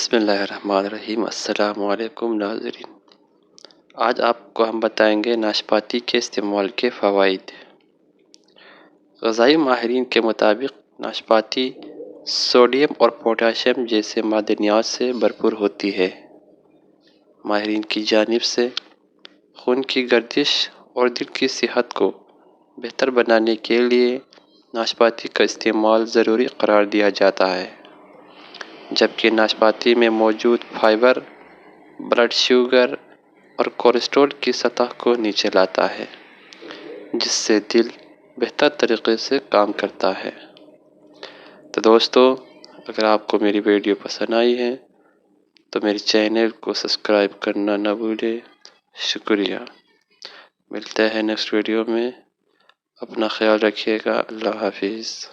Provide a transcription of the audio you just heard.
بسم اللہ الرحمن الرحیم۔ السلام علیکم ناظرین، آج آپ کو ہم بتائیں گے ناشپاتی کے استعمال کے فوائد۔ غذائی ماہرین کے مطابق ناشپاتی سوڈیم اور پوٹاشیم جیسے معدنیات سے بھرپور ہوتی ہے۔ ماہرین کی جانب سے خون کی گردش اور دل کی صحت کو بہتر بنانے کے لیے ناشپاتی کا استعمال ضروری قرار دیا جاتا ہے، جبکہ ناشپاتی میں موجود فائبر بلڈ شوگر اور کولیسٹرول کی سطح کو نیچے لاتا ہے، جس سے دل بہتر طریقے سے کام کرتا ہے۔ تو دوستو، اگر آپ کو میری ویڈیو پسند آئی ہے تو میری چینل کو سبسکرائب کرنا نہ بھولے۔ شکریہ۔ ملتے ہیں نیکسٹ ویڈیو میں۔ اپنا خیال رکھیے گا۔ اللہ حافظ۔